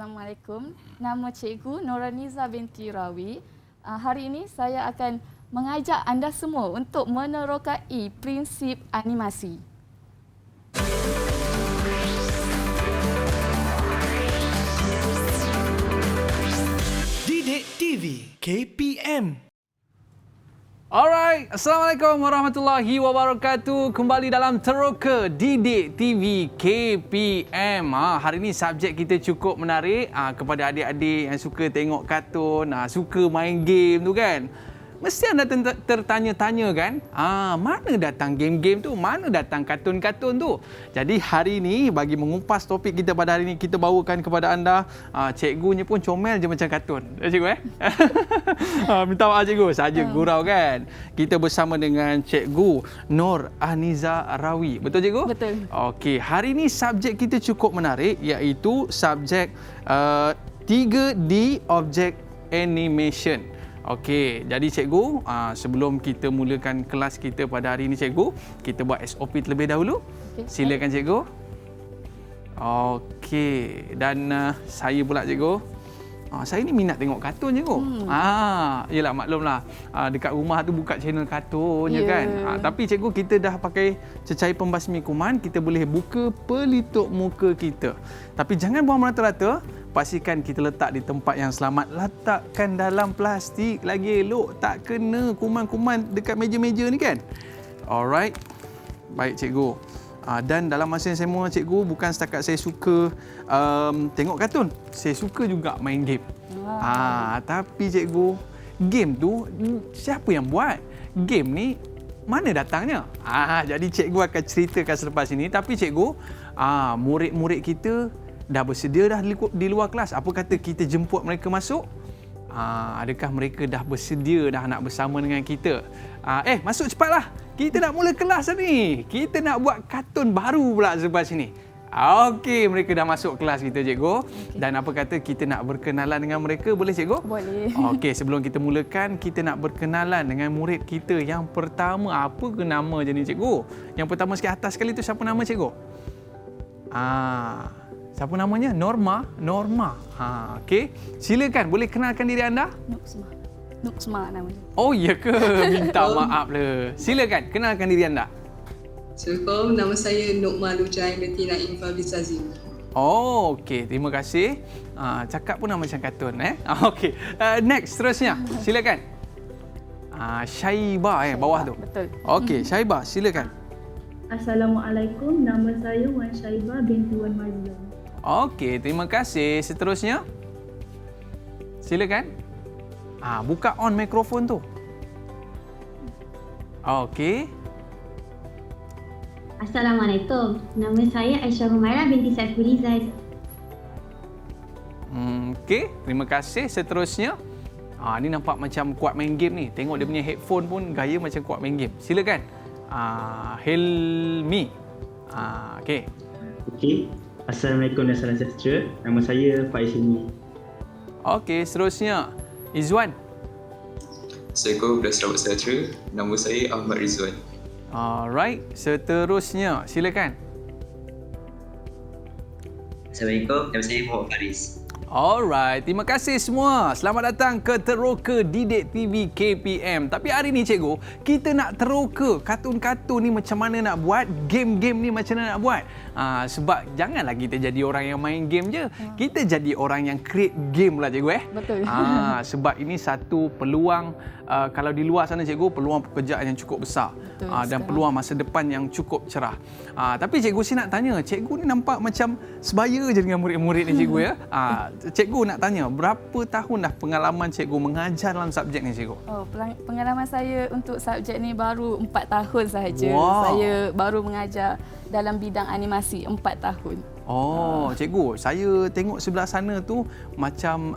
Assalamualaikum, nama Cikgu Noraniza binti Rawi. Hari ini saya akan mengajak anda semua untuk menerokai prinsip animasi. Didik TV KPM. Alright, Assalamualaikum warahmatullahi wabarakatuh. Kembali dalam Teroka Didik TV KPM. Hari ini subjek kita cukup menarik kepada adik-adik yang suka tengok kartun, suka main game tu kan. Mesti anda tertanya-tanya kan, mana datang game-game tu, mana datang kartun-kartun tu. Jadi hari ini bagi mengupas topik kita pada hari ini, kita bawakan kepada anda, cikgunya pun comel je macam kartun. Cikgu minta maaf cikgu, saja gurau kan. Kita bersama dengan Cikgu Noraniza Rawi. Betul cikgu? Betul. Okey, hari ini subjek kita cukup menarik, iaitu subjek 3D Object Animation. Okey, jadi cikgu, sebelum kita mulakan kelas kita pada hari ini cikgu, kita buat SOP terlebih dahulu. Okay. Silakan cikgu. Okey, dan saya pula cikgu. Saya ni minat tengok kartun cikgu. Yelah maklumlah, dekat rumah tu buka channel kartun je kan. Tapi cikgu, kita dah pakai cecair pembasmi kuman, kita boleh buka pelitup muka kita. Tapi jangan buang merata-rata. Pastikan kita letak di tempat yang selamat. Letakkan dalam plastik lagi elok. Tak kena kuman-kuman dekat meja-meja ni kan. Alright. Baik cikgu. Dan dalam masa yang sama cikgu, bukan setakat saya suka tengok kartun. Saya suka juga main game. Tapi cikgu, game tu siapa yang buat? Game ni mana datangnya? Jadi cikgu akan ceritakan selepas ini. Tapi cikgu, murid-murid kita dah bersedia dah di luar kelas. Apa kata kita jemput mereka masuk? Adakah mereka dah bersedia dah nak bersama dengan kita? Masuk cepatlah. Kita nak mula kelas ni. Kita nak buat kartun baru pula selepas ini. Okey, mereka dah masuk kelas kita cikgu. Okay. Dan apa kata kita nak berkenalan dengan mereka, boleh cikgu? Boleh. Okey, sebelum kita mulakan, kita nak berkenalan dengan murid kita yang pertama. Apa ke nama je ni cikgu? Yang pertama sikit atas sekali tu siapa nama cikgu? Siapa namanya? Norma. Okey. Silakan, boleh kenalkan diri anda? Nuksma namanya. Oh, ya ke? Minta maaf le. Silakan, kenalkan diri anda. Assalamualaikum, nama saya Nukma Lujain binti Naim Fadhil Sazim. Oh, okey. Terima kasih. Cakap pun nama macam kartun. Okey. Next, seterusnya. Silakan. Syaibah bawah tu. Betul. Okey, Syaibah, silakan. Assalamualaikum, nama saya Wan Syaibah binti Wan Mazlum. Okey, terima kasih. Seterusnya. Silakan. Buka on mikrofon tu. Okey. Assalamualaikum, nama saya Aisyah Humairah binti Saiful Rizal. Okey, terima kasih. Seterusnya. Ni nampak macam kuat main game ni. Tengok dia punya headphone pun gaya macam kuat main game. Silakan. Helmi. Okey. Okey. Assalamualaikum dan salam sejahtera. Nama saya Faiz Hilmi. Okey, seterusnya. Izwan. Assalamualaikum dan selamat sejahtera. Nama saya Ahmad Rizwan. Alright, seterusnya. Silakan. Assalamualaikum, nama saya Muhammad Faris. Alright, terima kasih semua. Selamat datang ke Teroka Didik TV KPM. Tapi hari ni cikgu, kita nak teroka kartun-kartun ni macam mana nak buat, game-game ni macam mana nak buat. Sebab janganlah kita jadi orang yang main game je. Kita jadi orang yang create game lah cikgu Betul. Sebab ini satu peluang, kalau di luar sana cikgu, peluang pekerjaan yang cukup besar. Dan peluang masa depan yang cukup cerah. Tapi cikgu, saya nak tanya, cikgu ni nampak macam sebaya je dengan murid-murid ni cikgu ya. Cikgu nak tanya, berapa tahun dah pengalaman cikgu mengajar dalam subjek ni cikgu? Pengalaman saya untuk subjek ni baru 4 tahun sahaja. Wow. Saya baru mengajar dalam bidang animasi 4 tahun. Cikgu, saya tengok sebelah sana tu macam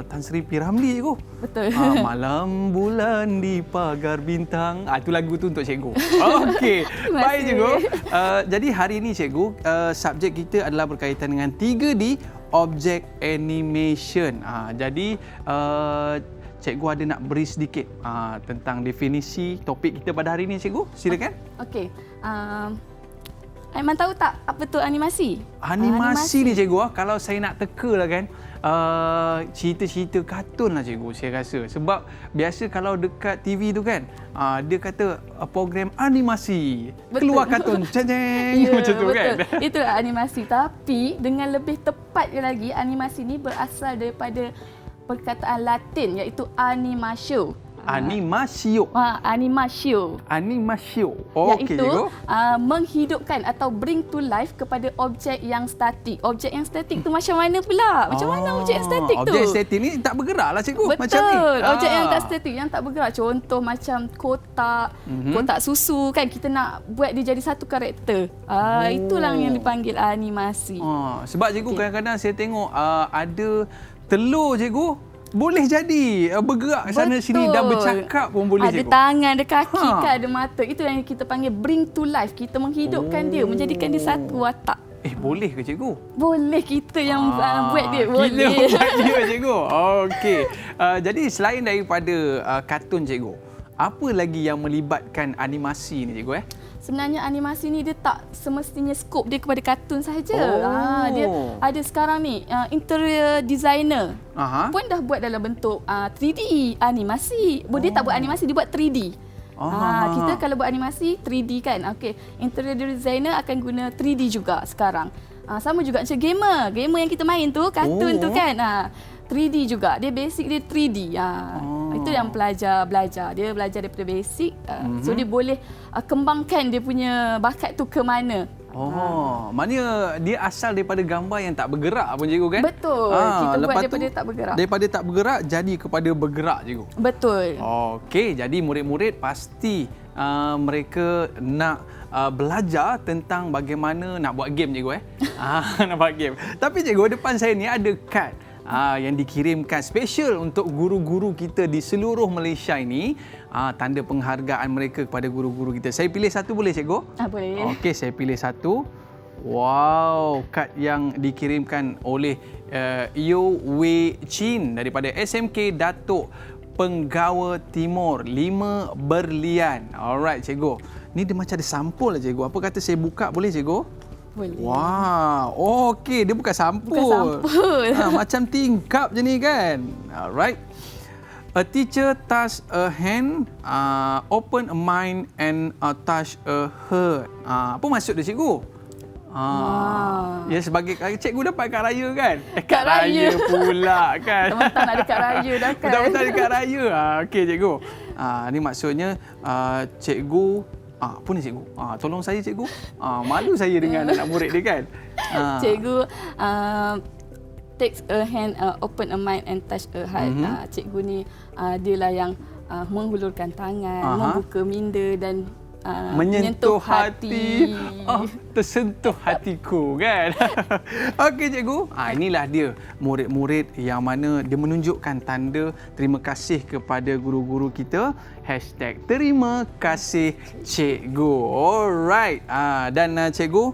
Tan Sri P. Ramlee cikgu. Betul. Malam bulan di pagar bintang. Itu lagu tu untuk cikgu. Okey. Baik cikgu. Jadi hari ini cikgu, subjek kita adalah berkaitan dengan 3D Object Animation. Jadi cikgu ada nak beri sedikit tentang definisi topik kita pada hari ini cikgu. Silakan. Okey. Aiman tahu tak apa tu animasi? Animasi ni cikgu, kalau saya nak teka lah kan, cerita-cerita kartun lah cikgu saya rasa. Sebab biasa kalau dekat TV tu kan, dia kata program animasi. Betul. Keluar kartun, ceng-ceng macam tu kan. Itulah animasi. Tapi dengan lebih tepatnya lagi, animasi ni berasal daripada perkataan Latin iaitu animatio. Animasio. Animatio. Animasio. Okey Iaitu cikgu. menghidupkan atau bring to life kepada objek yang statik. Objek yang statik tu macam mana pula? Macam mana objek yang statik tu? Objek statik ni tak bergerak lah cikgu. Betul. Macam ni. Objek yang tak statik, yang tak bergerak. Contoh macam kotak, kotak susu kan, kita nak buat dia jadi satu karakter. Itulah yang dipanggil animasi. Sebab cikgu kadang-kadang saya tengok ada telur cikgu boleh jadi bergerak sana sini dan bercakap pun boleh ada cikgu. Ada tangan, ada kaki kan, ada mata. Itu yang kita panggil bring to life. Kita menghidupkan dia, menjadikan dia satu watak. Boleh ke cikgu? Boleh, kita yang buat dia. Boleh. Kita buat dia cikgu. Okey. Jadi selain daripada kartun cikgu, apa lagi yang melibatkan animasi ni cikgu Sebenarnya animasi ni dia tak semestinya skop dia kepada kartun sahaja. Dia ada sekarang ni interior designer pun dah buat dalam bentuk 3D animasi. Dia tak buat animasi, dia buat 3D. Kita kalau buat animasi 3D kan. Okey, interior designer akan guna 3D juga sekarang. Sama juga macam gamer yang kita main tu, kartun tu kan. 3D juga. Dia basic dia 3D. Itu yang belajar. Dia belajar daripada basic. So dia boleh kembangkan dia punya bakat tu ke mana. Maknanya dia asal daripada gambar yang tak bergerak pun cikgu kan? Betul. Kita buat daripada tak bergerak. Daripada tak bergerak jadi kepada bergerak cikgu. Betul. Okey, jadi murid-murid pasti mereka nak belajar tentang bagaimana nak buat game cikgu nak buat game. Tapi cikgu, depan saya ni ada kad yang dikirimkan special untuk guru-guru kita di seluruh Malaysia ini. Tanda penghargaan mereka kepada guru-guru kita. Saya pilih satu boleh cikgu? Boleh. Okey, saya pilih satu. Wow, kad yang dikirimkan oleh Yo Wei Chin daripada SMK Datuk Penggawa Timur 5 Berlian. Alright cikgu. Ni dia macam ada sampul lah cikgu. Apa kata saya buka boleh cikgu? Boleh. Wow, okey, dia bukan sampul. Macam tingkap je ni kan. Alright. A teacher touch a hand, open a mind and touch a heart. Apa maksud dia cikgu? Ya, sebagai cikgu dapat kad raya kan? Kad raya pula kan. Teman-teman nak ada kad raya dah kan. Betul-betul ada kad raya. Okey cikgu. Ni maksudnya cikgu apa ni cikgu? Tolong saya cikgu. Malu saya dengan anak murid dia kan. Cikgu takes a hand, open a mind and touch a heart. Cikgu ni dialah yang menghulurkan tangan, membuka minda dan menyentuh hati. Tersentuh hatiku kan. Okey cikgu. Inilah dia murid-murid yang mana dia menunjukkan tanda terima kasih kepada guru-guru kita. #terima kasih cikgu. Alright. Dan cikgu,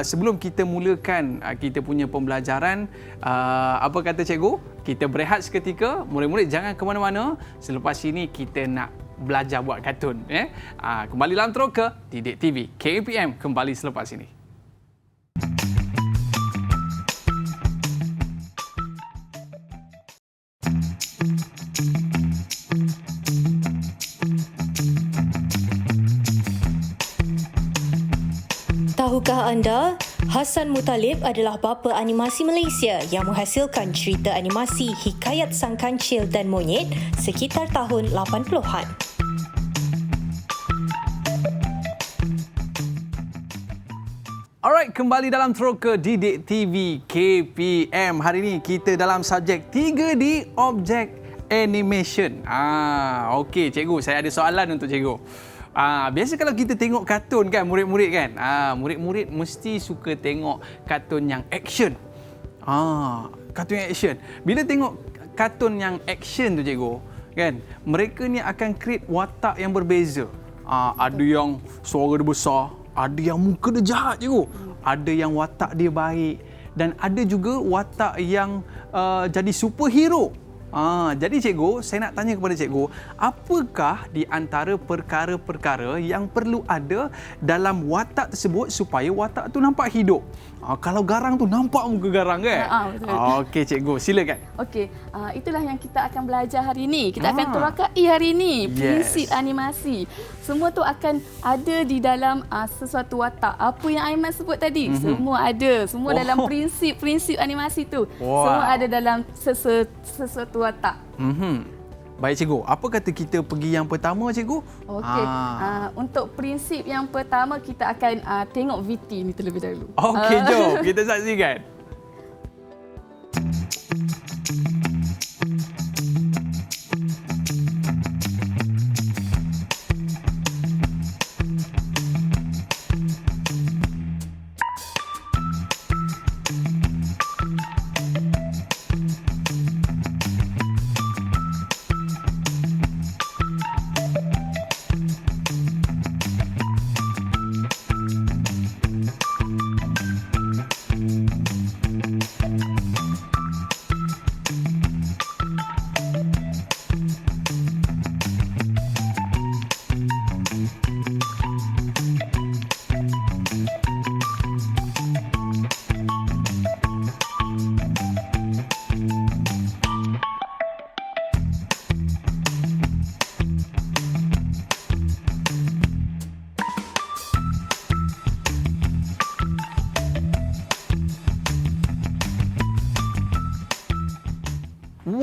sebelum kita mulakan kita punya pembelajaran, apa kata cikgu? Kita berehat seketika. Murid-murid jangan ke mana-mana. Selepas ini kita nak belajar buat kartun. Kembali dalam Teroka Didik TV. KPM kembali selepas ini. Tahukah anda, Hassan Muttalib adalah bapa animasi Malaysia yang menghasilkan cerita animasi Hikayat Sang Kancil dan Monyet sekitar tahun 80-an. Alright, kembali dalam Teroka Didik TV KPM. Hari ini kita dalam subjek 3D Object Animation. Okey cikgu, saya ada soalan untuk cikgu. Biasa kalau kita tengok kartun kan murid-murid kan, murid-murid mesti suka tengok kartun yang action. Kartun yang action. Bila tengok kartun yang action tu cikgu, kan, mereka ni akan create watak yang berbeza. Ada yang suara dia besar, ada yang muka dia jahat cikgu, ada yang watak dia baik dan ada juga watak yang jadi superhero. Jadi cikgu, saya nak tanya kepada cikgu, apakah di antara perkara-perkara yang perlu ada dalam watak tersebut supaya watak tu nampak hidup? Kalau garang tu nampak muka garang kan? Betul. Okey cikgu, silakan. Okey, itulah yang kita akan belajar hari ini. Kita akan terakai hari ini prinsip animasi. Semua tu akan ada di dalam sesuatu watak. Apa yang Aiman sebut tadi, semua ada. Semua dalam prinsip animasi tu. Semua ada dalam sesuatu watak. Baik cikgu, apa kata kita pergi yang pertama cikgu? Okey, untuk prinsip yang pertama kita akan tengok VT ni terlebih dahulu. Okey, jom kita saksikan.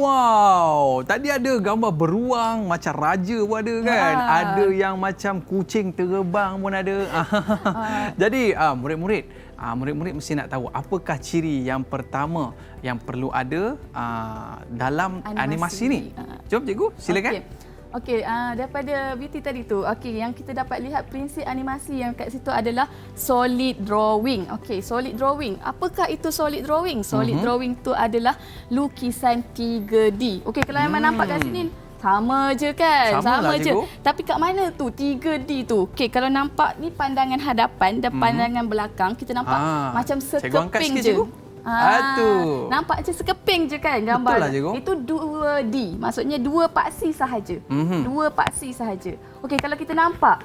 Wow, tadi ada gambar beruang macam raja pun ada kan? Ada yang macam kucing terbang pun ada. Jadi murid-murid mesti nak tahu apakah ciri yang pertama yang perlu ada dalam animasi ni. Jom cikgu, silakan. Okey, daripada VT tadi tu, yang kita dapat lihat prinsip animasi yang kat situ adalah solid drawing. Okey, solid drawing. Apakah itu solid drawing? Solid drawing tu adalah lukisan 3D. Okey, kalau Aiman nampak kat sini sama je kan? Sama je. Tapi kat mana tu 3D tu? Okey, kalau nampak ni pandangan hadapan dan pandangan belakang, kita nampak macam sekeping je. Nampak macam sekeping je kan gambar. Itu 2D. Maksudnya dua paksi sahaja. Dua paksi sahaja. Okey, kalau kita nampak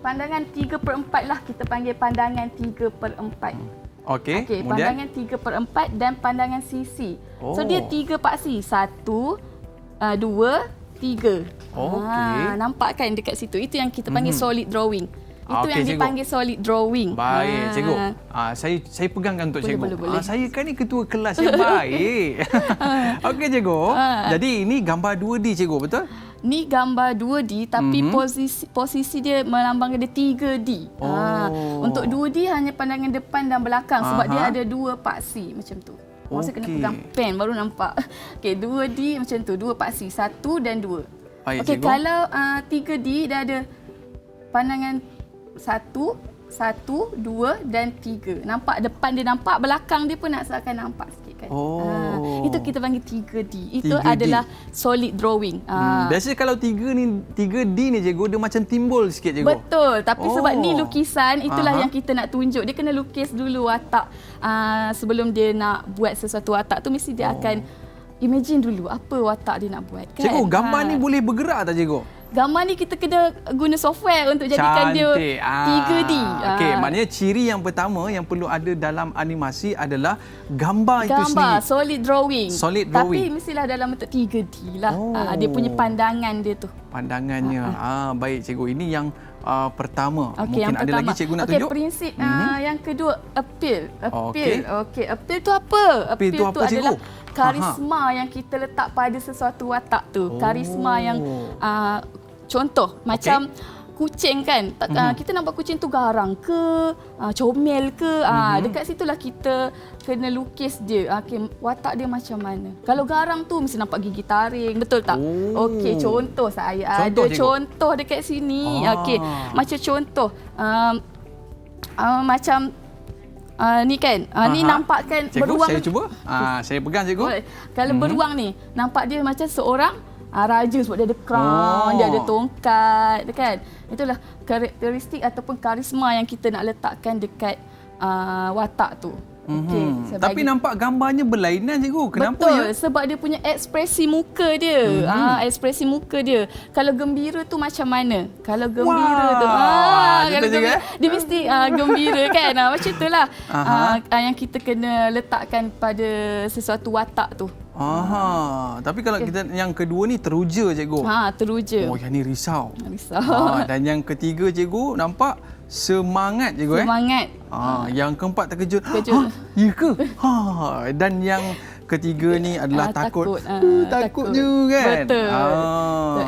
pandangan 3/4 lah, kita panggil pandangan 3/4. Okey, pandangan 3/4 dan pandangan sisi. So dia 3 paksi. 1, 2, 3. Nampak kan dekat situ? Itu yang kita panggil solid drawing. Itu yang dipanggil solid drawing. Baik, cikgu. Saya pegangkan untuk cikgu. Boleh. Saya kan ni ketua kelas yang baik. Okey, cikgu. Jadi ini gambar 2D, cikgu, betul? Ni gambar 2D tapi posisi dia melambangkan dia 3D. Untuk 2D hanya pandangan depan dan belakang sebab dia ada dua paksi macam tu. Masa kena pegang pen baru nampak. Okey, 2D macam tu, dua paksi, 1 dan 2. Okey, kalau 3D dia ada pandangan 1, 2 dan 3. Nampak depan dia nampak, belakang dia pun nak seakan nampak sikit kan. Itu kita panggil 3D. Itu 3D adalah solid drawing. Biasanya kalau 3D ni cikgu, dia macam timbul sikit cikgu. Betul, tapi sebab ni lukisan, itulah yang kita nak tunjuk. Dia kena lukis dulu watak. Sebelum dia nak buat sesuatu watak tu mesti dia akan imagine dulu apa watak dia nak buat kan. Cikgu, gambar ni boleh bergerak tak cikgu? Gambar ni kita kena guna software untuk jadikan dia 3D. Okey, maknanya ciri yang pertama yang perlu ada dalam animasi adalah gambar itu sendiri. Solid drawing. Solid drawing. Tapi mestilah dalam bentuk 3D lah. Dia punya pandangan dia tu. Pandangannya. Baik cikgu, ini yang pertama. Mungkin yang ada lagi cikgu nak tunjuk. Prinsip yang kedua, appeal. Okey, appeal tu apa? Appeal tu apa, adalah karisma yang kita letak pada sesuatu watak tu. Karisma yang contoh macam kucing kan. Kita nampak kucing tu garang ke, comel ke. Dekat situlah kita kena lukis dia. Watak dia macam mana. Kalau garang tu mesti nampak gigi taring, betul tak? Okey, contoh saya ada contoh dekat sini. Okey, macam contoh macam ni kan. Ni nampakkan cikgu, beruang. Saya cuba. Saya pegang cikgu. Kalau beruang ni nampak dia macam seorang raja sebab dia ada crown, dia ada tongkat kan. Itulah karakteristik ataupun karisma yang kita nak letakkan dekat watak tu. Okey, Tapi nampak gambarnya berlainan cikgu. Kenapa betul, ya? sebab dia punya ekspresi muka dia. Ekspresi muka dia. Kalau gembira tu macam mana? Kalau gembira tu kalau gembira, dia mesti gembira kan. Macam itulah. Yang kita kena letakkan pada sesuatu watak tu. Tapi kalau kita yang kedua ni teruja cikgu. Teruja. Oh, yang ni risau. Dan yang ketiga cikgu nampak semangat cikgu. Semangat. Yang keempat terkejut. Ya ke? Dan yang ketiga ni adalah takut. Takutnya kan? Betul.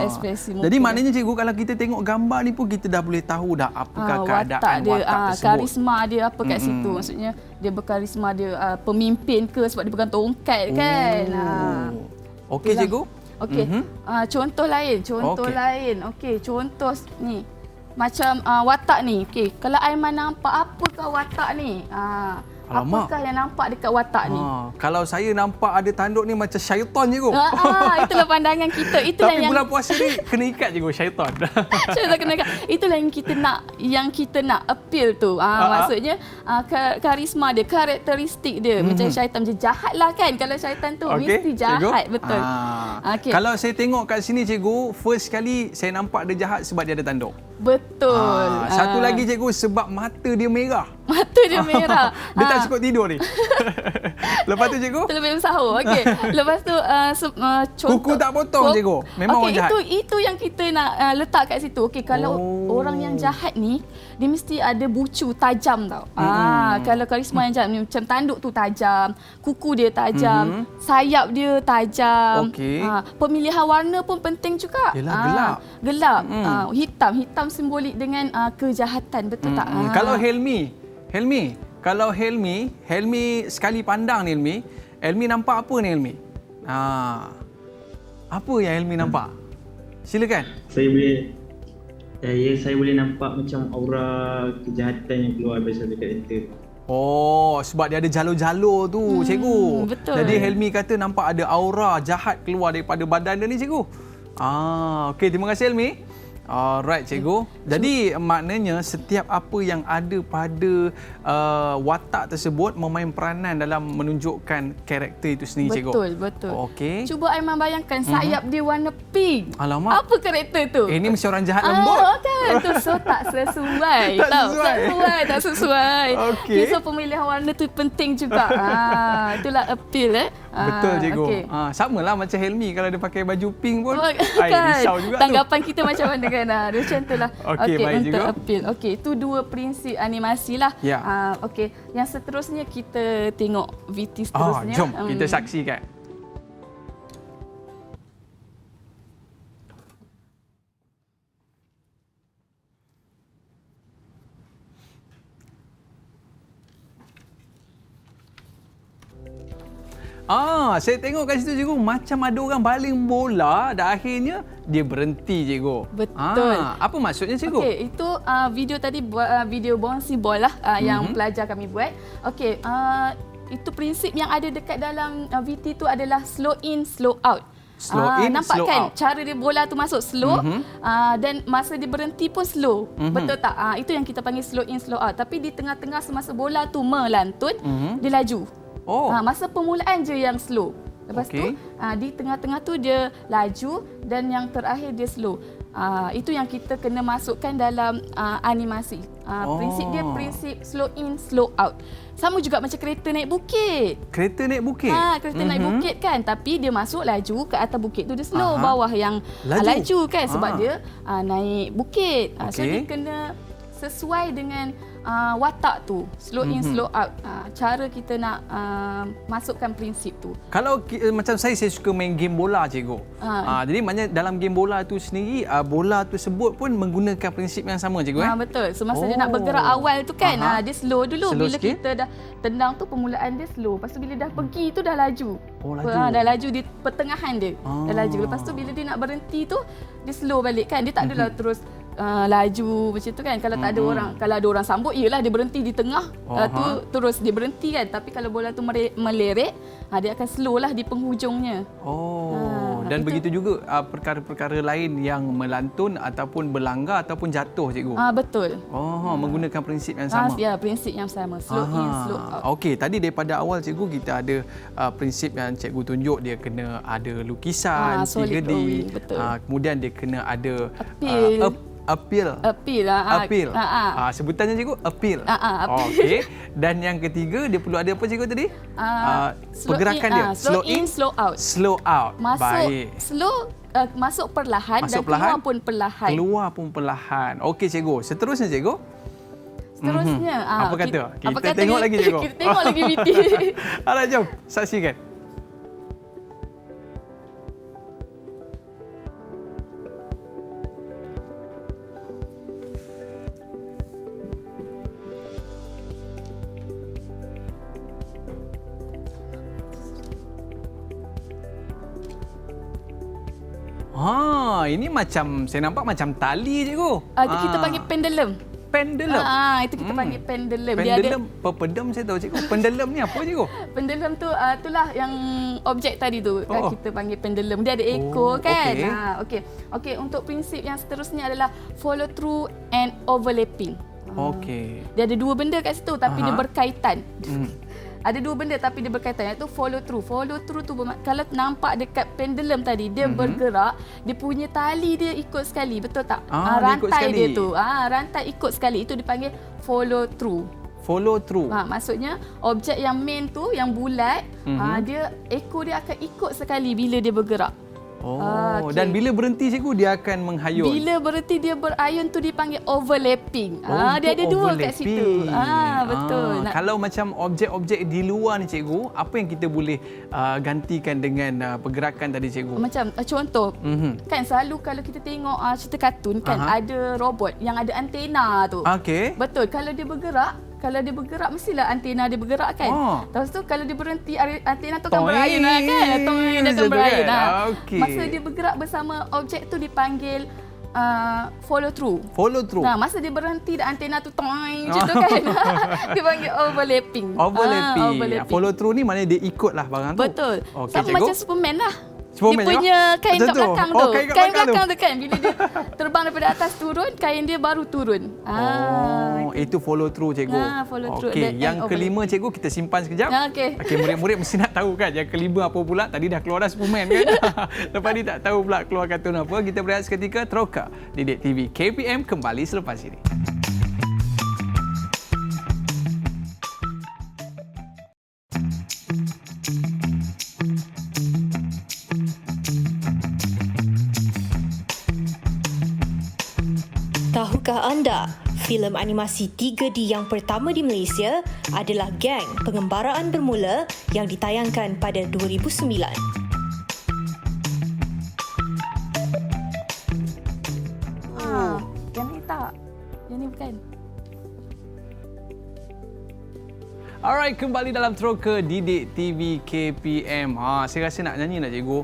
Ekspresi muka. Jadi maknanya cikgu kalau kita tengok gambar ni pun kita dah boleh tahu dah apakah keadaan dia, watak tersebut. Karisma dia apa kat situ. Maksudnya dia berkarisma, dia pemimpin ke sebab dia pegang tongkat kan. Okey cikgu. Okey. Contoh lain. Okey, contoh ni. Macam watak ni. Okey, kalau Aiman nampak apakah watak ni? Alamak. Apakah yang nampak dekat watak ni? Kalau saya nampak ada tanduk ni macam syaitan cikgu. Itulah pandangan kita. Itulah Tapi bulan puasa ni kena ikat cikgu syaitan. Syaitan kena ikat. Itulah yang kita nak appeal tu. Maksudnya karisma dia, karakteristik dia. Macam syaitan macam jahat lah kan. Kalau syaitan tu mesti jahat. Cikgu? Betul. Okay. Kalau saya tengok kat sini cikgu, first kali saya nampak dia jahat sebab dia ada tanduk. Betul. Satu lagi cikgu, sebab mata dia merah. Mata dia merah. Dia tak cukup tidur ni. Lepas tu cikgu? Terlebih sahur. Okey. Lepas tu contoh. Kuku tak potong cikgu. Memang orang jahat. Itu yang kita nak letak kat situ. Okey, kalau orang yang jahat ni, dia mesti ada bucu tajam tau. Kalau karisma yang jahat ni macam tanduk tu tajam, kuku dia tajam, sayap dia tajam. Pemilihan warna pun penting juga. Yelah, gelap. Hitam simbolik dengan kejahatan, betul tak? Kalau Kalau Helmi sekali pandang ni Helmi nampak apa ni Helmi? Apa yang Helmi nampak? Silakan. Saya boleh nampak macam aura kejahatan yang keluar daripada karakter. Sebab dia ada jalur-jalur tu cikgu. Betul. Jadi Helmi kata nampak ada aura jahat keluar daripada badan dia ni cikgu. Okey, terima kasih Helmi. Alright cikgu. Jadi maknanya setiap apa yang ada pada watak tersebut memain peranan dalam menunjukkan karakter itu sendiri cikgu. Betul. Okey. Cuba Aiman bayangkan sayap dia warna pink. Alamak. Apa karakter tu? Ini mesti orang jahat lembut. Kan. Tu tak sesuai. Tak sesuai. Okey. So pemilihan warna tu penting juga. Itulah appeal Betul cikgu. Okay. Samalah macam Helmi kalau dia pakai baju pink pun. Kan? Risau juga tanggapan kita macam mana kan? Macam itulah. Okey, baik untuk cikgu. appeal. Okey, itu dua prinsip animasi lah. Ya. Okey, yang seterusnya kita tengok VT seterusnya. Jom kita saksikan. Saya tengok kat situ cikgu macam ada orang baling bola dan akhirnya dia berhenti cikgu. Betul. Apa maksudnya cikgu? Okey, itu video tadi video bouncy ball lah yang pelajar kami buat. Okey, itu prinsip yang ada dekat dalam VT tu adalah slow in, slow out. Nampak slow kan out. Cara dia bola tu masuk slow dan masa dia berhenti pun slow. Betul tak? Itu yang kita panggil slow in, slow out. Tapi di tengah-tengah semasa bola tu melantun, dia laju. Masa permulaan je yang slow. Lepas tu di tengah-tengah tu dia laju dan yang terakhir dia slow. Itu yang kita kena masukkan dalam animasi. Prinsip dia prinsip slow in, slow out. Sama juga macam kereta naik bukit. Kereta naik bukit? Kereta naik bukit kan. Tapi dia masuk laju ke atas bukit tu dia slow. Bawah yang laju kan sebab dia naik bukit. So dia kena sesuai dengan watak tu, slow in, slow out. Cara kita nak masukkan prinsip tu. Kalau macam saya suka main game bola cikgu. Jadi maknanya dalam game bola tu sendiri bola tersebut pun menggunakan prinsip yang sama cikgu. Betul. Semasa dia nak bergerak awal tu kan, dia slow dulu. Slow bila sikit. Kita dah tendang tu permulaan dia slow. Lepas tu bila dah pergi tu dah laju. Dah laju di pertengahan dia. Dah laju. Lepas tu bila dia nak berhenti tu dia slow balik kan. Dia tak adalah terus laju macam tu kan. Kalau tak ada orang, kalau ada orang sambut, iyalah dia berhenti di tengah, terus dia berhenti kan. Tapi kalau bola tu meleret, dia akan slow lah di penghujungnya. Dan begitu juga perkara-perkara lain yang melantun ataupun berlanggar ataupun jatuh, cikgu. Betul. Menggunakan prinsip yang sama. Ya, prinsip yang sama. Slow in, slow out. Okey, tadi daripada awal cikgu kita ada prinsip yang cikgu tunjuk, dia kena ada lukisan 3D. Betul. Kemudian dia kena ada appeal. Sebutannya cikgu appeal. Okey. Dan yang ketiga dia perlu ada apa cikgu tadi? Pergerakan dia. Slow in, slow out. Slow out. Baik. Slow masuk perlahan dan keluar pun perlahan. Keluar pun perlahan. Okey cikgu. Seterusnya cikgu? Seterusnya. Apa kata? Kita tengok lagi cikgu. Kita tengok lagi BT. Alright, jom saksikan. Ini macam saya nampak macam tali cikgu. Itu kita panggil pendulum. Pendulum. Itu kita panggil pendulum. Pendulum, pepedam saya tahu cikgu. Pendulum ni apa cikgu? Pendulum tu itulah yang objek tadi tu. Kita panggil pendulum. Dia ada ekor kan. Okey, untuk prinsip yang seterusnya adalah follow through and overlapping. Okey. Dia ada dua benda kat situ tapi dia berkaitan. Ada dua benda tapi dia berkaitan, iaitu follow through. Follow through tu kalau nampak dekat pendulum tadi, dia bergerak, dia punya tali dia ikut sekali, betul tak? Rantai dia tu. Rantai ikut sekali, itu dipanggil follow through. Follow through. Maksudnya objek yang main tu yang bulat, dia ekor dia akan ikut sekali bila dia bergerak. Dan bila berhenti cikgu dia akan menghayun. Bila berhenti dia berayun tu dipanggil overlapping. Dia ada dua kat situ. Betul. Kalau macam objek-objek di luar ni cikgu, apa yang kita boleh gantikan dengan pergerakan tadi cikgu? Macam contoh, kan selalu kalau kita tengok cerita kartun kan ada robot yang ada antena tu. Betul. Kalau dia bergerak mestilah antena dia bergerak kan. Lepas tu kalau dia berhenti antena tu akan berayun kan. Dia akan berayun. Masa dia bergerak bersama objek tu dipanggil follow through. Follow through. Masa dia berhenti dan antena tu macam tu kan. Dipanggil overlapping. Overlapping. Follow through ni maknanya dia ikutlah barang tu. Betul. Sama macam Superman lah. Superman dia punya kain kat belakang tu. Kain belakang tu kan. Bila dia terbang daripada atas turun, kain dia baru turun. Itu follow through cikgu. Follow through. Yang kelima cikgu kita simpan sekejap. Murid-murid mesti nak tahu kan. Yang kelima apa pula? Tadi dah keluar dah Superman kan. Lepas ni tak tahu pula keluar kartun apa. Kita berehat seketika. Teroka Didik TV KPM kembali selepas ini. Tahukah anda, filem animasi 3D yang pertama di Malaysia adalah Gang, Pengembaraan Bermula yang ditayangkan pada 2009. Yang ni tak. Yang ni bukan. Alright, kembali dalam Teroka Didik TV KPM. Saya rasa nak nyanyi nak cikgu.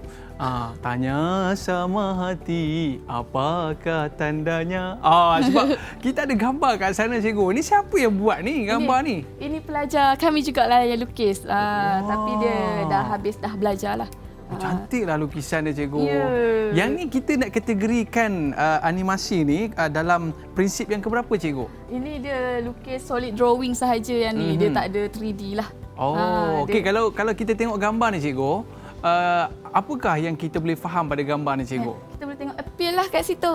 Tanya sama hati, apakah tandanya? Sebab kita ada gambar kat sana cikgu. Ini siapa yang buat ni gambar ni? Ini pelajar kami jugalah yang lukis. Tapi dia dah belajar lah. Cantiklah lukisan dia cikgu. Yang ni kita nak kategorikan animasi ni dalam prinsip yang keberapa cikgu? Ini dia lukis solid drawing sahaja yang ni. Dia tak ada 3D lah. Okey, kalau kita tengok gambar ni cikgu, apakah yang kita boleh faham pada gambar ni cikgu? Kita boleh tengok appeal lah kat situ.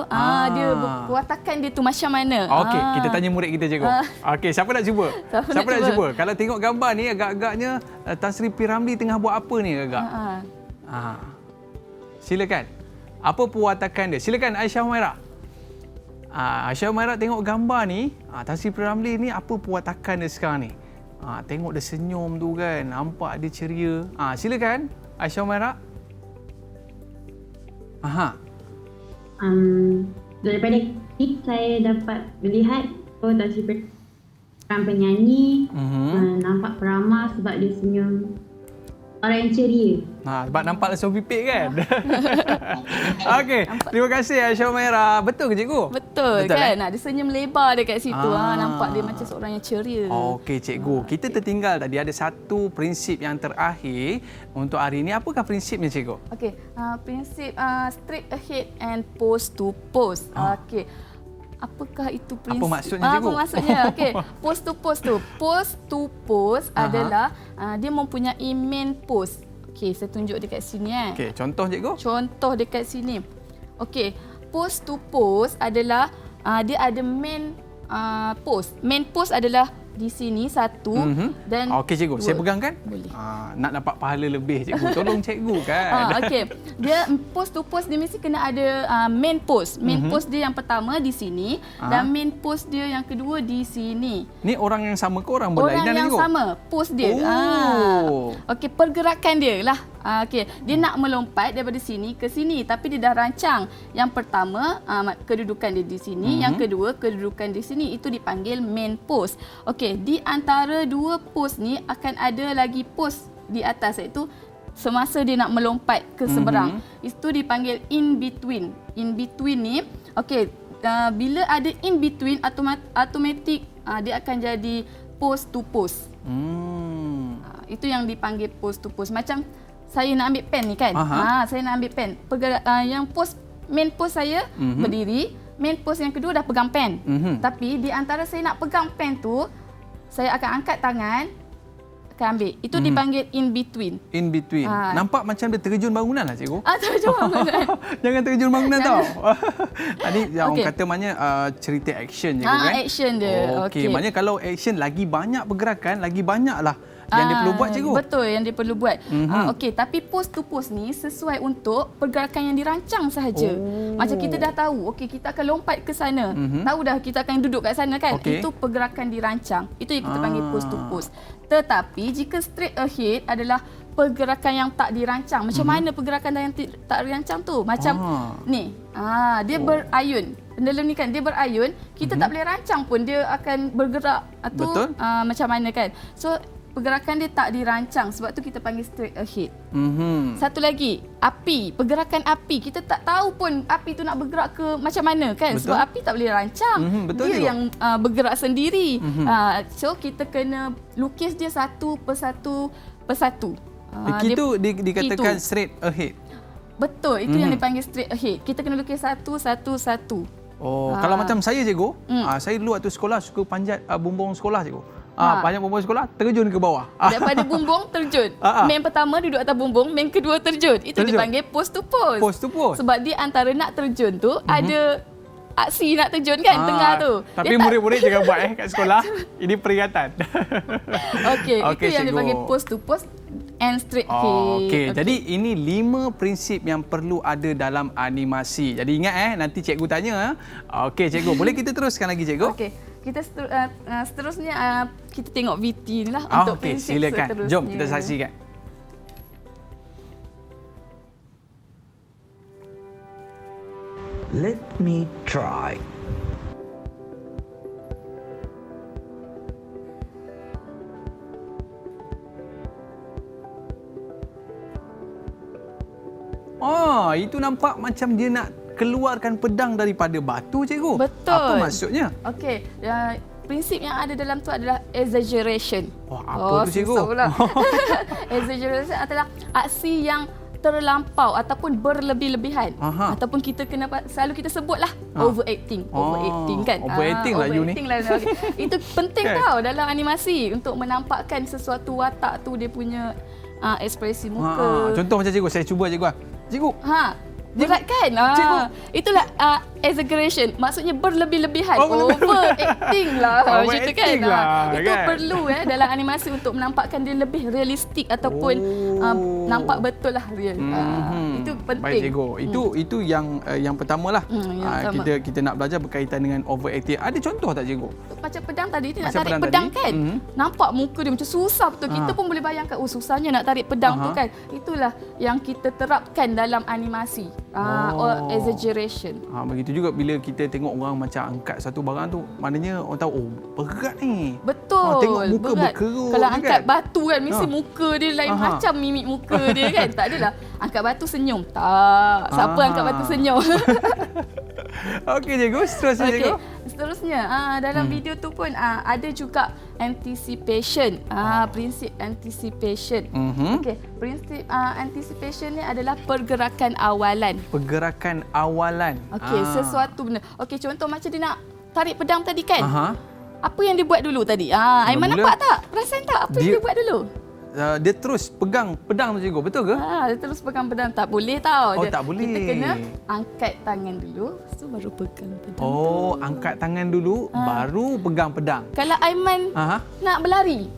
Dia perwatakan dia tu macam mana. Okey, kita tanya murid kita cikgu. Okey, siapa nak cuba? Siapa nak cuba? Kalau tengok gambar ni agak-agaknya Tan Sri P. Ramlee tengah buat apa ni agak? Silakan. Apa perwatakan dia? Silakan Aisyah Humairah. Aisyah Humairah tengok gambar ni, Tan Sri P. Ramlee ni apa perwatakan dia sekarang ni? Tengok dia senyum tu kan, nampak dia ceria. Silakan Aisyah Humairah. Daripada klip saya dapat melihat Tan Sri P. penyanyi, nampak peramah sebab dia senyum. Orang yang ceria. Sebab nampak langsung pipik kan? Okey, terima kasih Aisyah Humaira. Betul ke cikgu? Betul kan? Dia senyum lebar dekat situ. Nampak dia macam seorang yang ceria. Okey cikgu, kita tertinggal tadi ada satu prinsip yang terakhir untuk hari ini. Apakah prinsipnya cikgu? Okey, prinsip straight ahead and post to post. Okey. Apakah itu prinsip? Apa maksudnya cikgu? Apa maksudnya? Okey, post to post tu. Post to post adalah dia mempunyai main post. Okey, saya tunjuk dekat sini Okey, contoh cikgu? Contoh dekat sini. Okey, post to post adalah dia ada main post. Main post adalah di sini satu dan okey cikgu, saya pegangkan. Boleh. Nak dapat pahala lebih cikgu. Tolong cikgu kan. Okey. Dia post to post dia mesti kena ada main post. Main post dia yang pertama di sini dan main post dia yang kedua di sini. Ni orang yang sama ke orang berlainan Orang yang cikgu? sama, post dia. Okey, pergerakan dia lah. Okey, dia nak melompat daripada sini ke sini tapi dia dah rancang. Yang pertama kedudukan dia di sini, yang kedua kedudukan di sini, itu dipanggil main post. Okey, di antara dua post ni akan ada lagi post di atas, iaitu semasa dia nak melompat ke seberang. Itu dipanggil in between. In between ni, okey, bila ada in between automatik dia akan jadi post to post. Itu yang dipanggil post to post. Macam saya nak ambil pen ni kan. Saya nak ambil pen. Yang main post saya berdiri, main post yang kedua dah pegang pen. Tapi di antara saya nak pegang pen tu, saya akan angkat tangan, akan ambil. Itu dipanggil in between. In between. Nampak macam dia terjun bangunan lah cikgu. Terjun bangunan. Jangan terjun bangunan tau. Tadi orang kata maknanya cerita action cikgu kan? Action dia. Okey, maknanya kalau action lagi banyak pergerakan, lagi banyaklah yang dia perlu buat cikgu. Betul, yang dia perlu buat. Okey, tapi post to post ni sesuai untuk pergerakan yang dirancang sahaja. Macam kita dah tahu, okey, kita akan lompat ke sana. Tahu dah kita akan duduk kat sana kan. Itu pergerakan dirancang. Itu yang kita panggil post to post. Tetapi jika straight ahead adalah pergerakan yang tak dirancang. Macam mana pergerakan yang tak dirancang tu? Macam ni. Dia berayun. Pendelem ni kan dia berayun, kita tak boleh rancang pun dia akan bergerak. Betul. Macam mana kan? So pergerakan dia tak dirancang, sebab tu kita panggil straight ahead. Satu lagi, api, pergerakan api. Kita tak tahu pun api tu nak bergerak ke macam mana kan. Betul. Sebab api tak boleh rancang. Betul dia yang bergerak sendiri. So kita kena lukis dia satu persatu. Itu dikatakan straight ahead. Betul, itu yang dipanggil straight ahead. Kita kena lukis satu. Kalau macam saya cikgu, saya dulu waktu sekolah suka panjat bumbung sekolah cikgu. Panjat bumbung sekolah, terjun ke bawah. Daripada bumbung terjun. Main pertama duduk atas bumbung, main kedua terjun. Itu dipanggil post to post. Post to post. Sebab dia antara nak terjun tu ada aksi nak terjun kan tengah tu. Tapi murid-murid jangan buat kat sekolah. Ini peringatan. Okey, itu yang dipanggil post to post and straight ahead. Okey, jadi ini 5 prinsip yang perlu ada dalam animasi. Jadi ingat nanti cikgu tanya. Okey cikgu, boleh kita teruskan lagi cikgu? Okey. Kita seterusnya kita tengok VT ni lah untuk prinsip silakan. seterusnya. Jom kita saksikan. Let me try. Itu nampak macam dia nak keluarkan pedang daripada batu cikgu. Betul. Apa maksudnya? Okey, prinsip yang ada dalam tu adalah exaggeration. Apa tu cikgu? Exaggeration adalah aksi yang terlampau ataupun berlebih-lebihan. Ataupun kita kena selalu kita sebutlah overacting kan. Overacting lah you ni. Itu penting tau dalam animasi untuk menampakkan sesuatu watak tu dia punya ekspresi muka. Contoh macam cikgu, saya cuba cikgu. Cikgu. Berat kan? Itulah exaggeration. Maksudnya berlebih-lebihan. Overacting lah. Macam kan? Itu perlu dalam animasi untuk menampakkan dia lebih realistik ataupun nampak betul lah real. Itu penting. Baik cikgu. Itu yang pertamalah. Kita nak belajar berkaitan dengan overacting. Ada contoh tak cikgu? Macam pedang tadi, dia nak tarik pedang kan? Nampak muka dia macam susah betul. Kita pun boleh bayangkan, susahnya nak tarik pedang tu kan. Itulah yang kita terapkan dalam animasi. Exaggeration. Begitu begitu juga bila kita tengok orang macam angkat satu barang tu, maknanya orang tahu, oh berat ni. Betul. Tengok muka berat. berkerut. Kalau angkat kan? batu kan, mesti muka dia lain macam mimik muka dia kan. Tak adalah. Angkat batu senyum. Tak. Siapa angkat batu senyum? Okey cikgu, seterusnya cikgu. Seterusnya, dalam video tu pun ada juga anticipation. Prinsip anticipation. Okey, prinsip anticipation ni adalah pergerakan awalan. Pergerakan awalan. Okey, sesuatu benda. Okey, contoh macam dia nak tarik pedang tadi kan. Apa yang dia buat dulu tadi? Aiman nampak tak? Perasan tak apa yang dia buat dulu? Dia terus pegang pedang tu cikgu, betul ke? Dia terus pegang pedang. Tak boleh tau. Oh, tak boleh. Kita kena angkat tangan dulu, so baru pegang pedang. Oh, angkat tangan dulu, baru pegang pedang. Kalau Aiman nak berlari,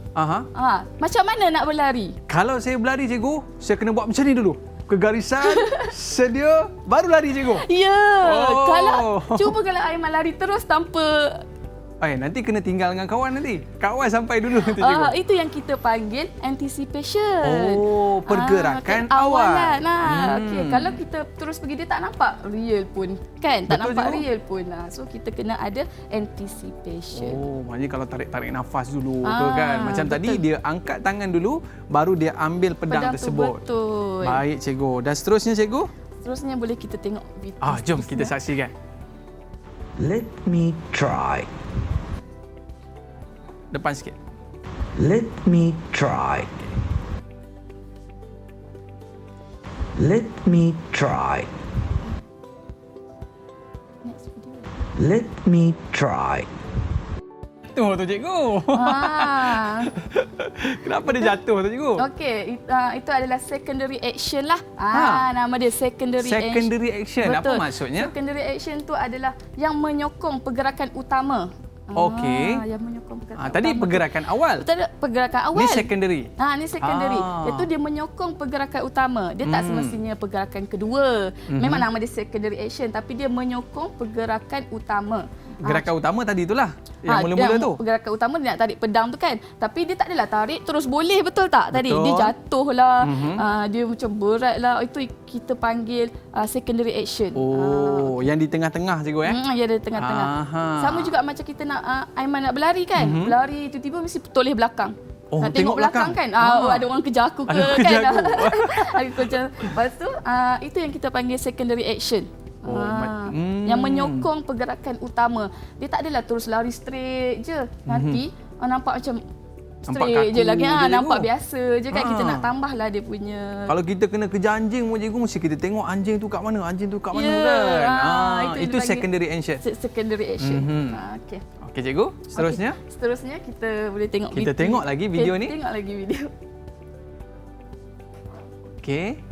macam mana nak berlari? Kalau saya berlari cikgu, saya kena buat macam ni dulu. Ke garisan, sedia, baru lari cikgu. Ya. Cuba kalau Aiman lari terus tanpa nanti kena tinggal dengan kawan nanti. Kawan sampai dulu nanti cikgu. Itu yang kita panggil anticipation. Oh, pergerakan awalan. Okey, kalau kita terus pergi dia tak nampak real pun. Kan? Tak Betul nampak cikgu. real pun. So kita kena ada anticipation. Oh, maknanya kalau tarik nafas dulu tu kan. Macam betul. Tadi dia angkat tangan dulu, baru dia ambil pedang tersebut. Betul. Baik cikgu. Dan seterusnya cikgu? Seterusnya boleh kita tengok video. Jom kita saksikan. Let me try. Depan sikit. Let me try. Let me try. Next video. Let me try. Jatuh tu cikgu. Kenapa dia jatuh tu cikgu? Okey, itu adalah secondary action lah. Nama dia secondary action. Betul. Apa maksudnya? Secondary action tu adalah yang menyokong pergerakan utama. Okey. Yang menyokong pergerakan Tadi utama. pergerakan awal. Betul, pergerakan awal. Ni secondary. Ni secondary. Iaitu dia menyokong pergerakan utama. Dia tak semestinya pergerakan kedua. Memang nama dia secondary action tapi dia menyokong pergerakan utama. Gerakan utama tadi itulah. Yang mula-mula tu. Pergerakan utama dia nak tarik pedang tu kan. Tapi dia tak adalah tarik terus boleh, betul tak tadi? Betul. Dia jatuh lah. Dia macam berat lah. Itu kita panggil secondary action. Yang di tengah-tengah cikgu Ya, di tengah-tengah. Sama juga macam kita nak Aiman nak berlari kan. Berlari tiba-tiba mesti toleh belakang. Nak tengok belakang kan. Ada orang kejar aku ke kan. Ada kejar. Lepas tu itu yang kita panggil secondary action. Yang menyokong pergerakan utama. Dia tak adalah terus lari straight je. Nanti nampak macam straight je lagi. Nampak biasa je kan. Kita nak tambahlah dia punya. Kalau kita kena kejar anjing pun cikgu, mesti kita tengok anjing tu kat mana, anjing tu kat mana kan. Itu secondary action. Secondary action. Okey. Okey cikgu, seterusnya? Seterusnya kita boleh tengok Kita tengok lagi video ni. Tengok lagi video. Okey.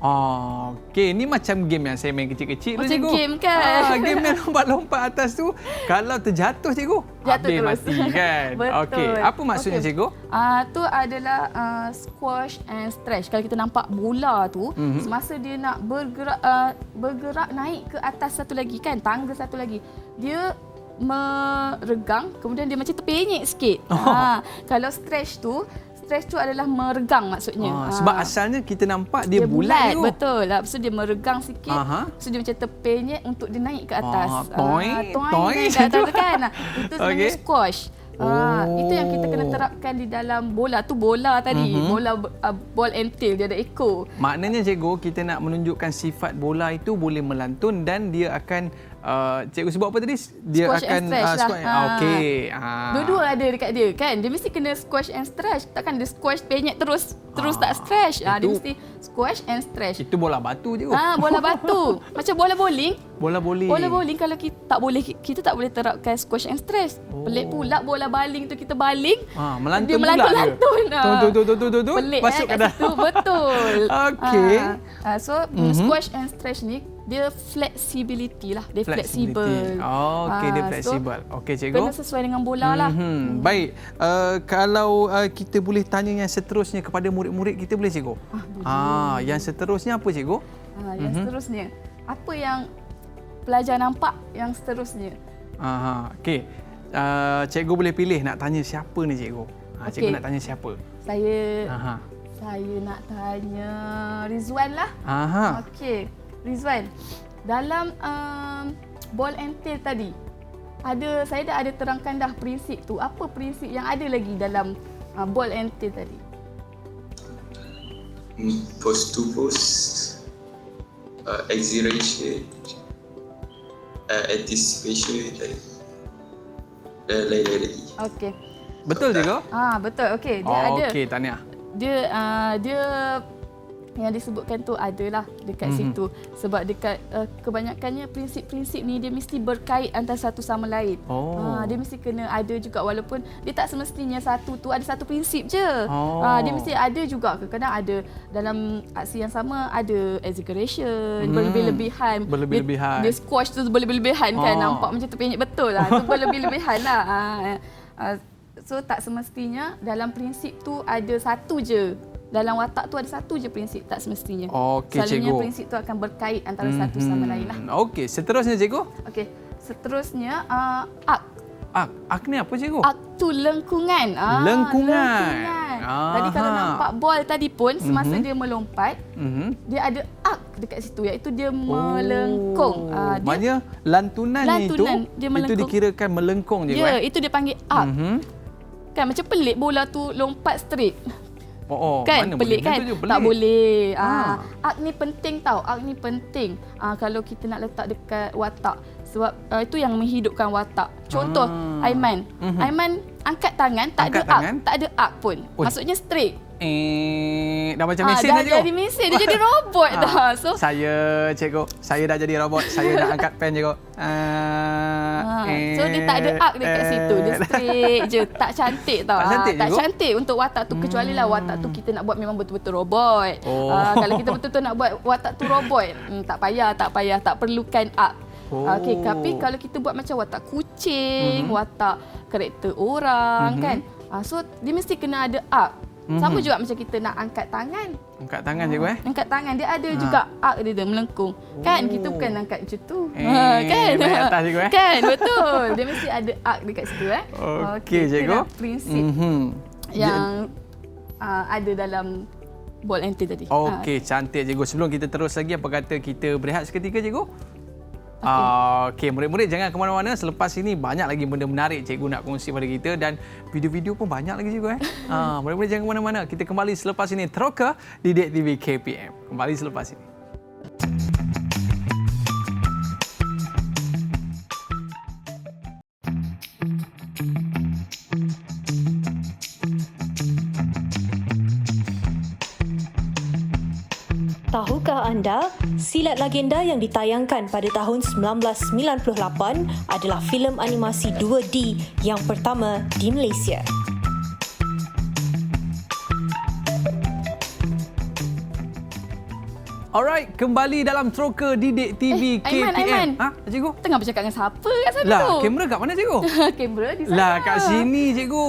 Okey, ni macam game yang saya main kecil-kecil tu cikgu. Macam game kan? Game yang lompat-lompat atas tu, kalau terjatuh cikgu, habis mati kan? Betul. Okey, apa maksudnya cikgu? Tu adalah squash and stretch. Kalau kita nampak bola tu, semasa dia nak bergerak naik ke atas satu lagi kan, tangga satu lagi, dia meregang, kemudian dia macam terpenyek sikit. Kalau stretch tu adalah meregang maksudnya. Sebab asalnya kita nampak dia bulat tu. Betul. Lepas tu dia meregang sikit. So dia macam terpenyek untuk dia naik ke atas. Toing. Kan? Itu sebenarnya squash. Itu yang kita kena terapkan di dalam bola. Tu bola tadi. Bola ball and tail. Dia ada ekor. Maknanya cikgu, kita nak menunjukkan sifat bola itu boleh melantun dan dia akan cikgu sebut apa tadi? Dia squash akan and stretch lah. Okey. Dua-dua ada dekat dia kan. Dia mesti kena squash and stretch. Takkan dia squash penyek terus tak stretch. Dia mesti squash and stretch. Itu bola batu je. Bola batu. Macam bola bowling. Bola bowling. Bola bowling kalau kita tak boleh terapkan squash and stretch. Pelik pula bola baling tu kita baling. Melantun dia melantun. Tu. Pelik masuk ke dalam. Betul. Okey. So squash and stretch ni dia flexibility lah. Dia fleksibel. Okey, dia fleksibel. Okey cikgu. Kena sesuai dengan bola lah. Baik. Kalau kita boleh tanya yang seterusnya kepada murid-murid kita, boleh cikgu? Yang seterusnya apa cikgu? Yang seterusnya. Apa yang pelajar nampak yang seterusnya? Okey. Cikgu boleh pilih nak tanya siapa ni cikgu? Cikgu nak tanya siapa? Saya nak tanya Rizwan lah. Okey, Rizwan. Dalam ball and tail tadi, saya dah ada terangkan dah prinsip tu. Apa prinsip yang ada lagi dalam ball and tail tadi? Post to post, exhilaration, anticipation, dan lain-lain lagi. Okey. Betul cikgu? Betul. Okey, dia ada. Okey, tahniah. Dia yang disebutkan tu adalah dekat situ, sebab dekat kebanyakannya prinsip-prinsip ni dia mesti berkait antara satu sama lain. Dia mesti kena ada juga, walaupun dia tak semestinya satu tu ada satu prinsip je. Dia mesti ada juga, kadang ada dalam aksi yang sama ada exaggeration, berlebih-lebihan. Dia squash tu berlebih-lebihan kan, nampak macam terpenyek betul lah. Tu berlebih-lebihan lah. So tak semestinya dalam prinsip tu ada satu je. Dalam watak tu ada satu je prinsip, tak semestinya. Selalunya cikgu, prinsip tu akan berkait antara satu sama lain lah. Okey, seterusnya cikgu? Okey, seterusnya arc. Arc ni apa cikgu? Arc tu lengkungan. Lengkungan. Tadi kalau nampak ball tadi pun, semasa dia melompat, dia ada arc dekat situ, iaitu dia melengkung. Maknanya lantunan itu dikirakan melengkung je. Ya, itu dia panggil arc. Kan macam pelik bola tu lompat straight. Kan pelik kan? Tak boleh. Arc ni penting tau. Arc ni penting kalau kita nak letak dekat watak. Sebab itu yang menghidupkan watak. Contoh Aiman. Aiman angkat tangan, tak ada arc. Tak ada arc pun. Maksudnya straight. Dah macam mesin dah cikgu. Dah jadi mesin, dia jadi robot dah. So cikgu, saya dah jadi robot. Saya nak angkat pen cikgu. So dia tak ada arc dekat situ. Dia straight je. Tak cantik tau. Tak cantik untuk watak tu. Kecuali lah watak tu kita nak buat memang betul-betul robot. Kalau kita betul-betul nak buat watak tu robot, tak payah. Tak perlukan arc. Okey, tapi kalau kita buat macam watak kucing, watak karakter orang kan. So dia mesti kena ada arc. Sama juga macam kita nak angkat tangan. Angkat tangan cikgu Angkat tangan dia ada juga arc dia melengkung. Kan kita bukan angkat macam tu. Kan? Naik atas cikgu Kan, betul. Dia mesti ada arc dekat situ Okey cikgu. Prinsip yang ada dalam ball and tail tadi. Okey, cantik cikgu. Sebelum kita terus lagi, apa kata kita berehat seketika cikgu? Okey, murid-murid jangan ke mana-mana. Selepas ini banyak lagi benda menarik cikgu nak kongsi pada kita, dan video-video pun banyak lagi cikgu murid-murid jangan ke mana-mana. Kita kembali selepas ini. Teroka Didik TV KPM. Kembali selepas ini. Tahukah anda, Silat Legenda yang ditayangkan pada tahun 1998 adalah filem animasi 2D yang pertama di Malaysia. Alright, kembali dalam Teroka Didik TV KPM. Aiman. Cikgu? Tengah bercakap dengan siapa kat sana tu? Kamera kat mana cikgu? Kamera di sana. Kat sini cikgu.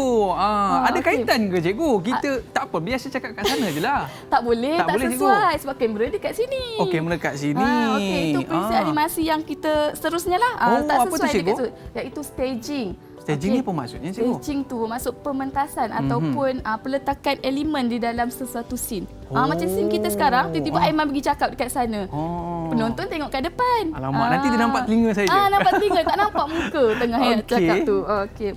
Ada kaitan ke cikgu? Kita tak apa, biasa cakap kat sana je lah. Tak boleh, tak sesuai cikgu. Sebab kamera dekat sini. Kamera kat sini. Okey, itu prinsip animasi yang kita seterusnya lah. Tak sesuai dekat situ. Iaitu staging. Staging ni apa maksudnya cikgu? Staging tu maksud pementasan ataupun peletakan elemen di dalam sesuatu scene. Macam scene kita sekarang, tiba-tiba Aiman pergi cakap dekat sana. Penonton tengok kat depan. Alamak, nanti dia nampak telinga saya je. Nampak telinga, tak nampak muka tengah cakap tu. Okey.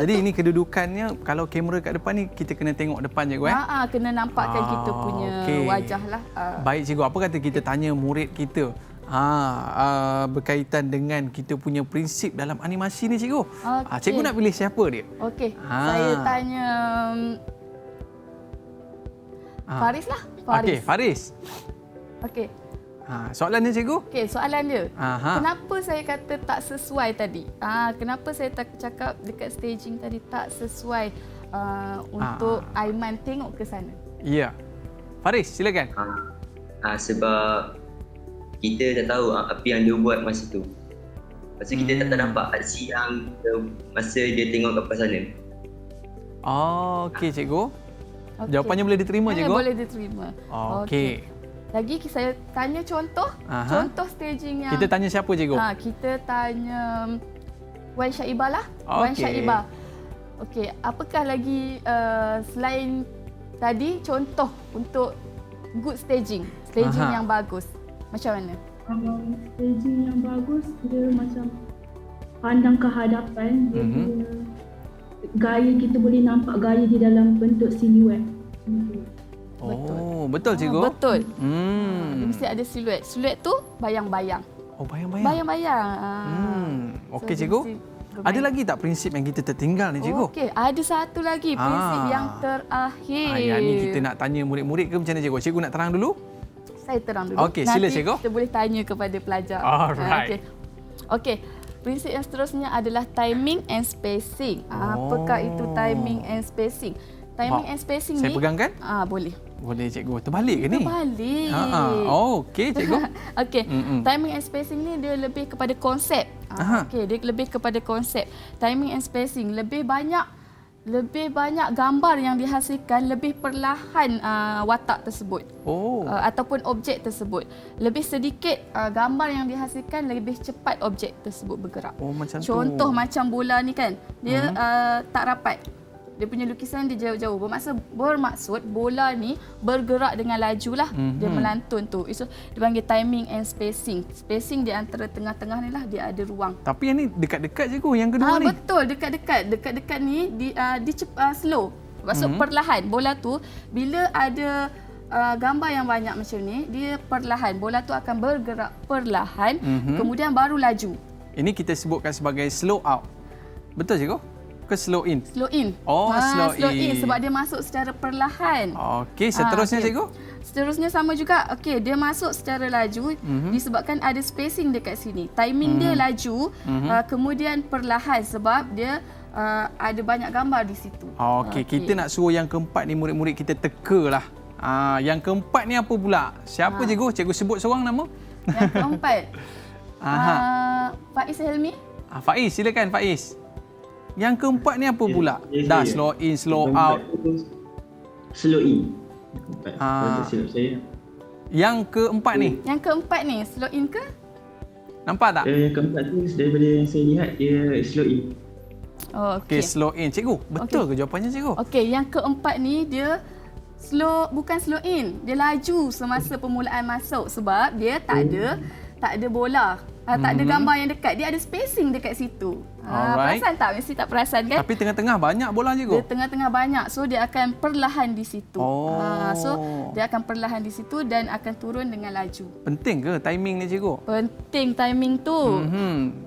Jadi ini kedudukannya, kalau kamera kat depan ni kita kena tengok depan cikgu kena nampakkan kita punya wajah lah. Baik cikgu, apa kata kita tanya murid kita berkaitan dengan kita punya prinsip dalam animasi ni cikgu. Cikgu nak pilih siapa dia? Okey, saya tanya Faris lah. Okey, Faris. Okey. Soalan dia cikgu? Okey, soalan dia. Kenapa saya kata tak sesuai tadi? Kenapa saya tak cakap dekat staging tadi tak sesuai untuk Aiman tengok ke sana? Ya. Faris, silakan. Sebab kita dah tahu apa yang dia buat masa tu. Masa kita tak nampak aksi yang masa dia tengok kat sana. Okey cikgu. Jawapannya boleh diterima cikgu? Boleh diterima. Okey. Lagi saya tanya contoh. Contoh staging yang... Kita tanya siapa cikgu? Kita tanya Wan Syaibah lah. Wan Syaibah. Okey, apakah lagi selain tadi contoh untuk good staging yang bagus? Macam mana? Staging yang bagus, dia macam pandang ke hadapan, dia punya gaya, kita boleh nampak gaya di dalam bentuk siluet. Betul cikgu? Betul. Dia mesti ada siluet. Siluet tu bayang-bayang. Bayang-bayang. Bayang-bayang. Okey cikgu. Ada lagi tak prinsip yang kita tertinggal ni cikgu? Okey, ada satu lagi prinsip yang terakhir. Yang ni kita nak tanya murid-murid ke macam mana cikgu? Cikgu nak terang dulu? Saya terang dulu. Okey, sila cikgu. Nanti kita boleh tanya kepada pelajar. Alright. Okey. Prinsip yang seterusnya adalah timing and spacing. Apakah itu timing and spacing? Timing and spacing Saya ni... Saya pegangkan? Boleh. Boleh cikgu. Terbalik ke ni? Terbalik. Okey cikgu. Okey. Timing and spacing ni dia lebih kepada konsep. Okey, dia lebih kepada konsep. Timing and spacing lebih banyak gambar yang dihasilkan, lebih perlahan watak tersebut. Ataupun objek tersebut. Lebih sedikit gambar yang dihasilkan, lebih cepat objek tersebut bergerak. Macam Contoh macam bola ni kan, dia tak rapat. Dia punya lukisan dia jauh-jauh. Bermaksud bola ni bergerak dengan laju lah. Dia melantun tu. So, dia panggil timing and spacing. Spacing di antara tengah-tengah ni lah dia ada ruang. Tapi yang ni dekat-dekat cikgu, yang kedua ni. Betul, dekat-dekat. Dekat-dekat ni slow. Maksud perlahan. Bola tu bila ada gambar yang banyak macam ni, dia perlahan. Bola tu akan bergerak perlahan, kemudian baru laju. Ini kita sebutkan sebagai slow out. Betul cikgu? Ke slow in? Slow in. Slow in. Sebab dia masuk secara perlahan. Okey, seterusnya cikgu? Seterusnya sama juga. Okey, dia masuk secara laju disebabkan ada spacing dekat sini. Timing dia laju, kemudian perlahan sebab dia ada banyak gambar di situ. Okey, kita nak suruh yang keempat ni murid-murid kita tekalah. Yang keempat ni apa pula? Siapa cikgu? Cikgu sebut seorang nama. Yang keempat. Faiz Helmi. Faiz, silakan Faiz. Yang keempat ni apa pula? Dah slow in, slow out. Slow in. Yang keempat ni? Yang keempat ni, slow in ke? Nampak tak? Yang keempat tu daripada yang saya lihat, dia slow in. Okey, slow in. Cikgu, betul ke jawapannya cikgu? Okey, yang keempat ni dia bukan slow in. Dia laju semasa permulaan masuk sebab dia tak ada bola. Tak ada gambar yang dekat. Dia ada spacing dekat situ. Perasan tak? Mesti tak perasan kan? Tapi tengah-tengah banyak bola cikgu. Dia tengah-tengah banyak. So dia akan perlahan di situ. So dia akan perlahan di situ dan akan turun dengan laju. Penting ke timing ni cikgu? Penting timing tu.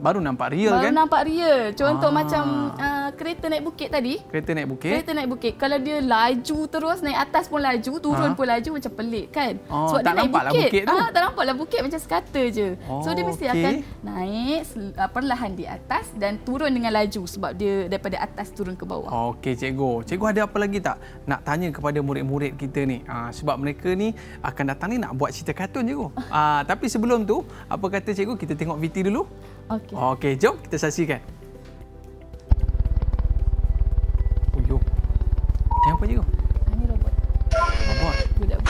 Baru nampak real kan? Baru nampak real. Contoh macam kereta naik bukit tadi. Kereta naik bukit. Kalau dia laju terus, naik atas pun laju, turun pun laju, macam pelik kan? Sebab tak dia naik bukit tu. Tak nampaklah bukit, macam sekata je. So dia mesti akan naik perlahan di atas dan turun dengan laju sebab dia daripada atas turun ke bawah. Okey cikgu. Cikgu ada apa lagi tak nak tanya kepada murid-murid kita ni? Sebab mereka ni akan datang ni nak buat cerita kartun cikgu. Tapi sebelum tu, apa kata cikgu kita tengok VT dulu? Okey, jom kita saksikan. Yang apa cikgu? Ini robot. Budak.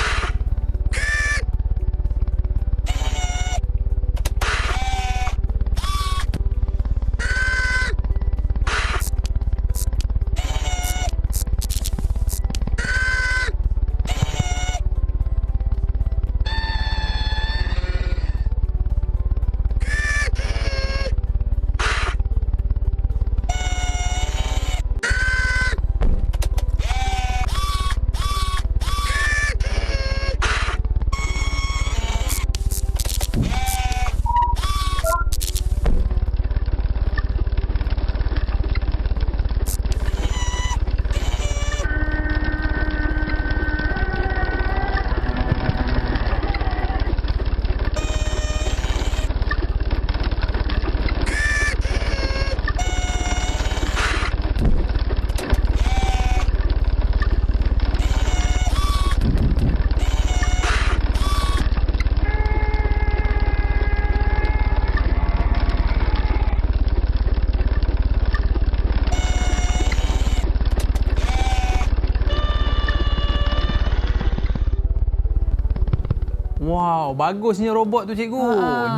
Wow, bagusnya robot tu cikgu.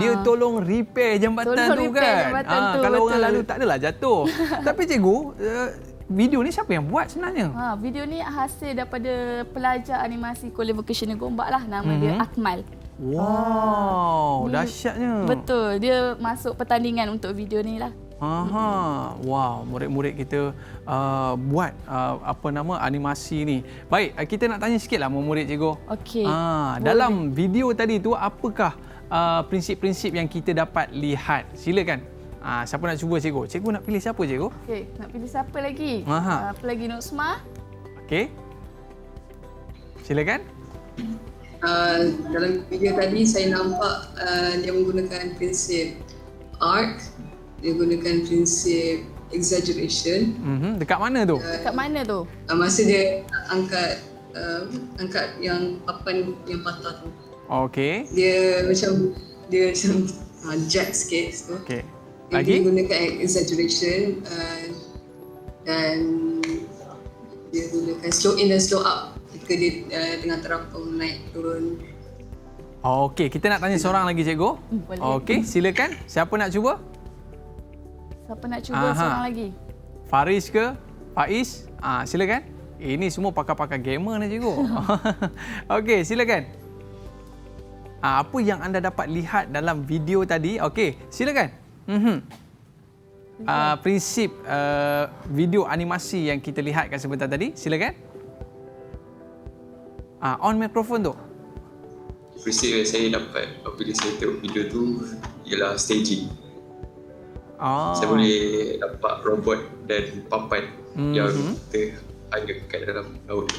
Dia tolong repair jambatan tu kan. Jambatan tu, kalau betul. orang lalu tak adalah jatuh. Tapi cikgu, video ni siapa yang buat sebenarnya? Video ni hasil daripada pelajar animasi Kolej Vocasional Gombak lah. Nama dia Akmal. Wow, dahsyatnya. Betul, dia masuk pertandingan untuk video ni lah. Wow, murid-murid kita buat animasi ni. Baik, kita nak tanya sikitlah murid cikgu. Okey. Dalam video tadi tu apakah prinsip-prinsip yang kita dapat lihat? Silakan. Siapa nak cuba cikgu? Cikgu nak pilih siapa cikgu? Okey, nak pilih siapa lagi? Apa lagi Nuksma? Okey. Silakan. Dalam video tadi saya nampak dia menggunakan prinsip art, dia gunakan prinsip exaggeration. Dekat mana tu? Dekat mana tu? Masa dia angkat yang papan yang patah tu. Okey. Dia macam jack sikit tu. Okey. Dia gunakan exaggeration dan dia gunakan slow in dan slow up ketika dia dengan terapung naik turun. Okey, kita nak tanya seorang lagi cikgu. Okey, silakan. Siapa nak cuba? Siapa nak cuba seorang lagi? Faris ke? Faiz? Silakan. Ini semua pakar-pakar gamer ni cikgu. Okey, silakan. Apa yang anda dapat lihat dalam video tadi? Okey, silakan. Prinsip video animasi yang kita lihatkan sebentar tadi, silakan. On mikrofon tu. Prinsip yang saya dapat apabila saya tengok video tu ialah staging. Saya boleh nampak robot dan papan yang kita hangatkan dalam laut.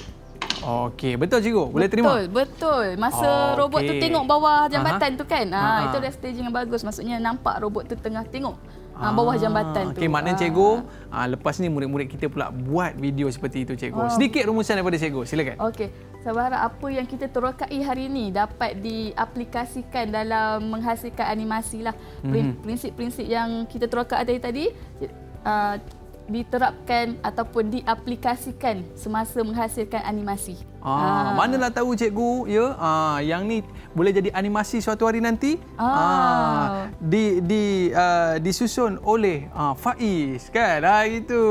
Okey, betul cikgu? Boleh terima? Betul. Masa robot tu tengok bawah jambatan tu kan. Itu dah staging yang bagus. Maksudnya nampak robot tu tengah tengok bawah jambatan tu. Okey, maknanya cikgu, lepas ni murid-murid kita pula buat video seperti itu cikgu. Sedikit rumusan daripada cikgu, silakan. Okey. Saya berharap apa yang kita terokai hari ini dapat diaplikasikan dalam menghasilkan animasi lah. Prinsip-prinsip yang kita terokai tadi diterapkan ataupun diaplikasikan semasa menghasilkan animasi. Manalah tahu cikgu ya, yang ni boleh jadi animasi suatu hari nanti. Disusun oleh Faiz kan. Gitu.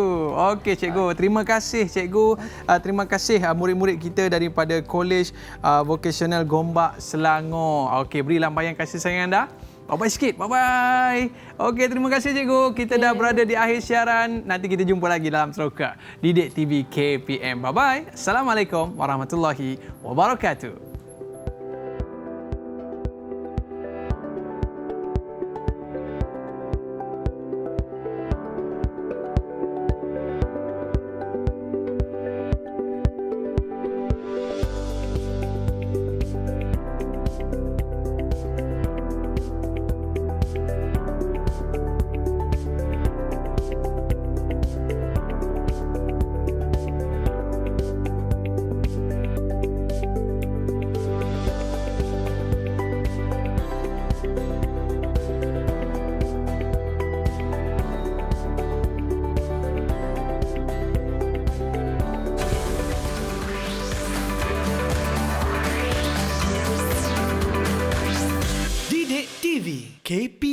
Okey cikgu, terima kasih cikgu. Terima kasih murid-murid kita daripada Kolej Vocasional Gombak Selangor. Okey, beri lambaian kasih sayang anda. Bye-bye sikit. Bye-bye. Okey, terima kasih cikgu. Kita dah berada di akhir siaran. Nanti kita jumpa lagi dalam Seroka Didik TV KPM. Bye-bye. Assalamualaikum warahmatullahi wabarakatuh. Didik TV KP